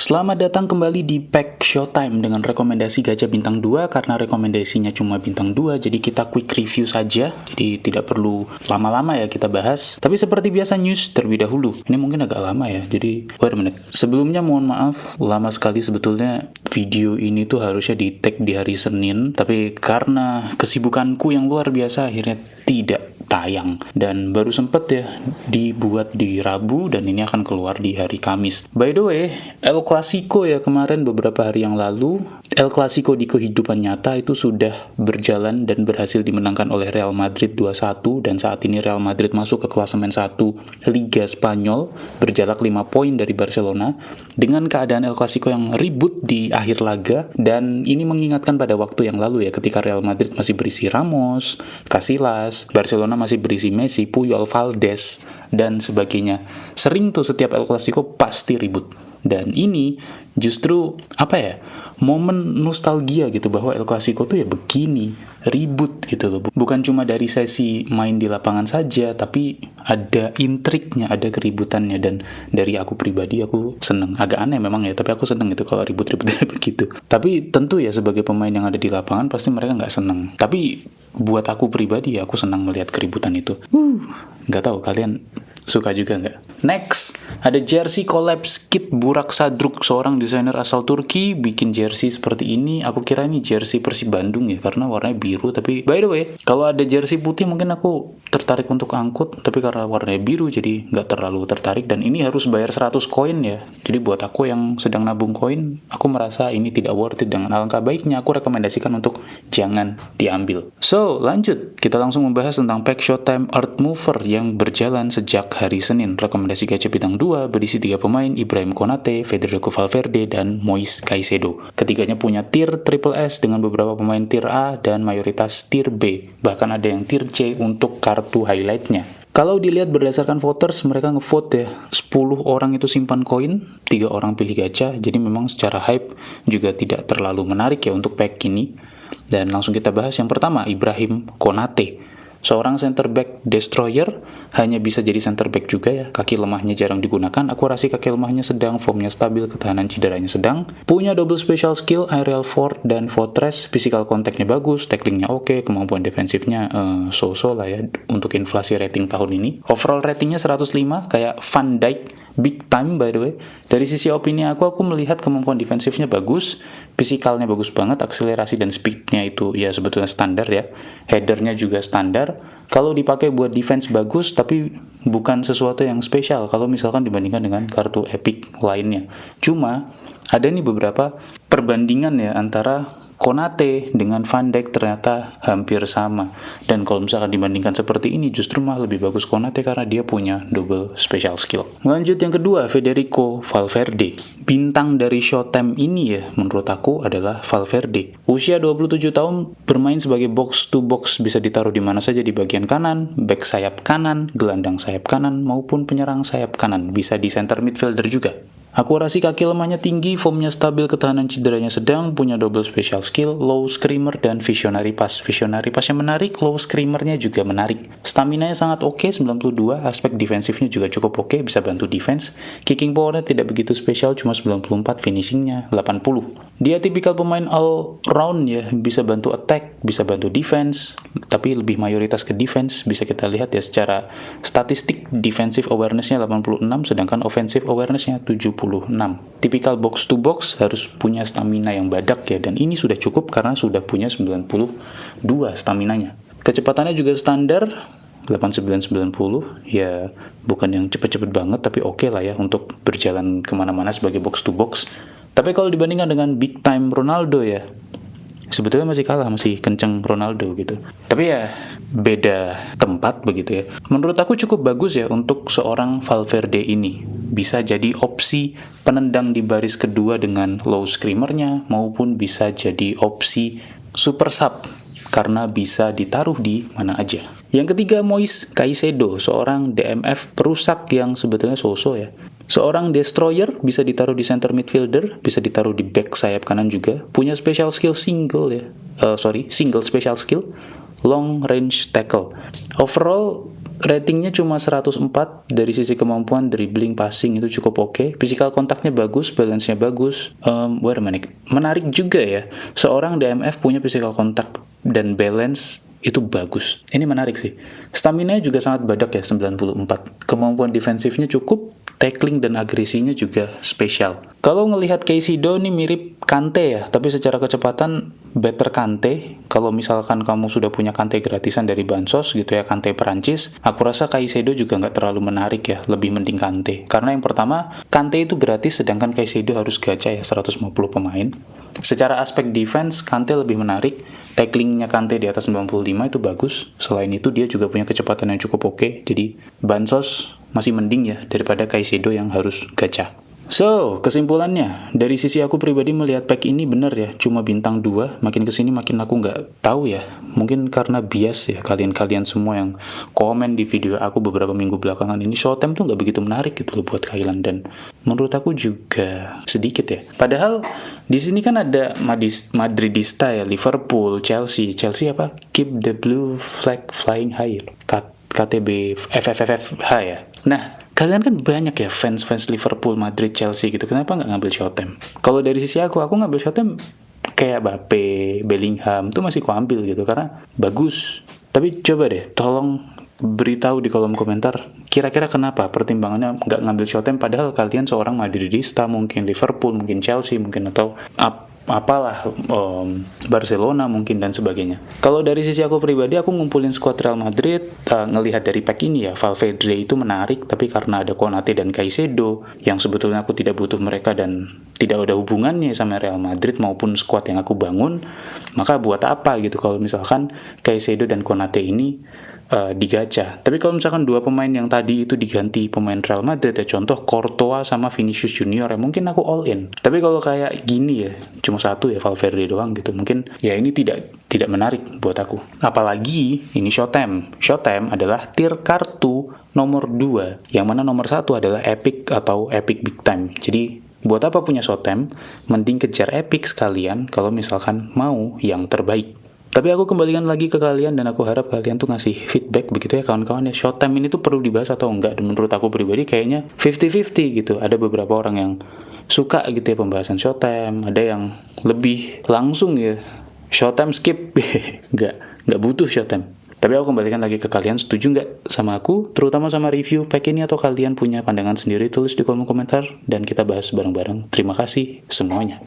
Selamat datang kembali di Pack Showtime dengan rekomendasi Gajah Bintang 2. Karena rekomendasinya cuma Bintang 2, jadi kita quick review saja. Jadi tidak perlu lama-lama ya kita bahas. Tapi seperti biasa news terlebih dahulu. Ini mungkin agak lama ya, jadi wait a minute. Sebelumnya mohon maaf, lama sekali sebetulnya video ini tuh harusnya di tag di hari Senin. Tapi karena kesibukanku yang luar biasa akhirnya tidak tayang. Dan baru sempet ya dibuat di Rabu dan ini akan keluar di hari Kamis. By the way, El Clasico ya kemarin beberapa hari yang lalu, El Clasico di kehidupan nyata itu sudah berjalan dan berhasil dimenangkan oleh Real Madrid 2-1 dan saat ini Real Madrid masuk ke klasemen 1 Liga Spanyol berjarak 5 poin dari Barcelona dengan keadaan El Clasico yang ribut di akhir laga. Dan ini mengingatkan pada waktu yang lalu ya ketika Real Madrid masih berisi Ramos, Casillas, Barcelona masih berisi Messi, Puyol, Valdes dan sebagainya. Sering tuh setiap El Clasico pasti ribut. Dan ini justru momen nostalgia gitu bahwa El Clasico tuh ya begini, ribut gitu loh. Bukan cuma dari sesi main di lapangan saja, tapi ada intriknya, ada keributannya. Dan dari aku pribadi aku seneng. Agak aneh memang ya, tapi aku seneng itu kalau ribut-ributnya begitu. Tapi tentu ya sebagai pemain yang ada di lapangan pasti mereka nggak seneng. Tapi buat aku pribadi ya aku senang melihat keributan itu. Nggak tahu kalian suka juga nggak? Next, ada jersey collabs kit Burak Sadruk, seorang desainer asal Turki bikin jersey seperti ini. Aku kira ini jersey Persib Bandung ya karena warnanya biru, tapi by the way kalau ada jersey putih mungkin aku tertarik untuk angkut, tapi karena warnanya biru jadi nggak terlalu tertarik. Dan ini harus bayar 100 koin ya, jadi buat aku yang sedang nabung koin, aku merasa ini tidak worth it. Dengan alangkah baiknya aku rekomendasikan untuk jangan diambil. So lanjut, kita langsung membahas tentang Pack Showtime Art Mover yang berjalan sejak hari Senin. Rekomendasi Gajah Bintang 2 berisi 3 pemain, Ibrahim Konate, Federico Valverde, dan Moise Caicedo. Ketiganya punya tier triple S dengan beberapa pemain tier A dan mayoritas tier B. Bahkan ada yang tier C untuk kartu highlightnya. Kalau dilihat berdasarkan voters, mereka ngevote ya, 10 orang itu simpan koin, 3 orang pilih gacha. Jadi memang secara hype juga tidak terlalu menarik ya untuk pack ini. Dan langsung kita bahas yang pertama, Ibrahim Konate. Seorang center back destroyer, hanya bisa jadi center back juga ya. Kaki lemahnya jarang digunakan, akurasi kaki lemahnya sedang, formnya stabil, ketahanan cederanya sedang. Punya double special skill, aerial fort dan fortress, physical contactnya bagus, tacklingnya oke, kemampuan defensifnya so-so lah ya untuk inflasi rating tahun ini. Overall ratingnya 105, kayak Van Dijk, big time by the way. Dari sisi opini aku melihat kemampuan defensifnya bagus, fisikalnya bagus banget, akselerasi dan speednya itu ya sebetulnya standar ya. Headernya juga standar. Kalau dipakai buat defense bagus, tapi bukan sesuatu yang spesial kalau misalkan dibandingkan dengan kartu epic lainnya. Cuma ada nih beberapa perbandingan ya antara Konate dengan Van Dijk ternyata hampir sama. Dan kalau misalkan dibandingkan seperti ini, justru malah lebih bagus Konate karena dia punya double special skill. Lanjut yang kedua, Federico Valverde. Bintang dari Showtime ini ya menurut aku adalah Valverde. Usia 27 tahun, bermain sebagai box to box, bisa ditaruh di mana saja di bagian kanan, back sayap kanan, gelandang sayap kanan, maupun penyerang sayap kanan. Bisa di center midfielder juga. Akurasi kaki lemahnya tinggi, formnya stabil, ketahanan cederanya sedang, punya double special skill, low screamer, dan visionary pass. Visionary passnya menarik, low screamernya juga menarik. Stamina-nya sangat oke, 92, aspek defensifnya juga cukup oke, bisa bantu defense. Kicking power-nya tidak begitu spesial, cuma 94, finishing-nya 80. Dia tipikal pemain all round ya, bisa bantu attack, bisa bantu defense, tapi lebih mayoritas ke defense. Bisa kita lihat ya secara statistik, defensive awareness-nya 86, sedangkan offensive awareness-nya 70. Tipikal box to box, harus punya stamina yang badak ya, dan ini sudah cukup karena sudah punya 92 staminanya. Kecepatannya juga standar 89-90 ya, bukan yang cepet-cepet banget tapi oke lah ya untuk berjalan kemana-mana sebagai box to box. Tapi kalau dibandingkan dengan big time Ronaldo ya, sebetulnya masih kalah, masih kenceng Ronaldo gitu. Tapi ya beda tempat begitu ya. Menurut aku cukup bagus ya untuk seorang Valverde ini. Bisa jadi opsi penendang di baris kedua dengan low screamernya, maupun bisa jadi opsi super sub karena bisa ditaruh di mana aja. Yang ketiga, Moise Caicedo, seorang DMF perusak yang sebetulnya so-so ya. Seorang destroyer, bisa ditaruh di center midfielder, bisa ditaruh di back sayap kanan juga. Punya special skill single ya. Single special skill, long range tackle. Overall ratingnya cuma 104. Dari sisi kemampuan dribbling, passing itu cukup oke. Physical kontaknya bagus, balance-nya bagus. Menarik juga ya, seorang DMF punya physical kontak dan balance itu bagus. Ini menarik sih. Stamina juga sangat badak ya, 94. Kemampuan defensifnya cukup, tackling dan agresinya juga spesial. Kalau ngelihat Caicedo ini mirip Kante ya, tapi secara kecepatan better Kante. Kalau misalkan kamu sudah punya Kante gratisan dari Bansos gitu ya, Kante Perancis, aku rasa Caicedo juga nggak terlalu menarik ya, lebih mending Kante. Karena yang pertama, Kante itu gratis sedangkan Caicedo harus gacha ya, 150 pemain. Secara aspek defense, Kante lebih menarik. Tacklingnya Kante di atas 95 itu bagus. Selain itu dia juga punya kecepatan yang cukup oke. Jadi Bansos masih mending ya daripada Caicedo yang harus gacha. So, kesimpulannya, dari sisi aku pribadi melihat pack ini bener ya, cuma bintang 2, makin kesini makin aku nggak tahu ya, mungkin karena bias ya, kalian-kalian semua yang komen di video aku beberapa minggu belakangan ini, Showtime tuh nggak begitu menarik gitu loh buat kalian, dan menurut aku juga sedikit ya. Padahal, di sini kan ada Madridista ya, Liverpool, Chelsea apa? Keep the blue flag flying high, KTB FFFH ya. Nah, kalian kan banyak ya fans Liverpool, Madrid, Chelsea gitu. Kenapa nggak ngambil Showtime? Kalau dari sisi aku ngambil Showtime kayak Mbappe, Bellingham tuh masih kuambil gitu karena bagus. Tapi coba deh, tolong beritahu di kolom komentar kira-kira kenapa pertimbangannya nggak ngambil Showtime padahal kalian seorang Madridista, mungkin Liverpool, mungkin Chelsea, mungkin atau Barcelona mungkin dan sebagainya. Kalau dari sisi aku pribadi, aku ngumpulin squad Real Madrid, ngelihat dari pack ini ya, Valverde itu menarik, tapi karena ada Konate dan Caicedo yang sebetulnya aku tidak butuh mereka dan tidak ada hubungannya sama Real Madrid maupun squad yang aku bangun, maka buat apa gitu kalau misalkan Caicedo dan Konate ini digacha. Tapi kalau misalkan dua pemain yang tadi itu diganti pemain Real Madrid ya, contoh Courtois sama Vinicius Junior ya, mungkin aku all in. Tapi kalau kayak gini ya, cuma satu ya Valverde doang gitu, mungkin ya ini tidak menarik buat aku. Apalagi ini Showtime. Showtime adalah tier kartu nomor 2, yang mana nomor 1 adalah Epic atau Epic Big Time. Jadi buat apa punya Showtime? Mending kejar Epic sekalian kalau misalkan mau yang terbaik. Tapi aku kembalikan lagi ke kalian dan aku harap kalian tuh ngasih feedback begitu ya kawan-kawan ya. Showtime ini tuh perlu dibahas atau enggak? Dan menurut aku pribadi kayaknya 50-50 gitu. Ada beberapa orang yang suka gitu ya pembahasan Showtime, ada yang lebih langsung ya Showtime skip. nggak butuh Showtime. Tapi aku kembalikan lagi ke kalian, setuju nggak sama aku, terutama sama review pack ini, atau kalian punya pandangan sendiri? Tulis di kolom komentar dan kita bahas bareng-bareng. Terima kasih semuanya.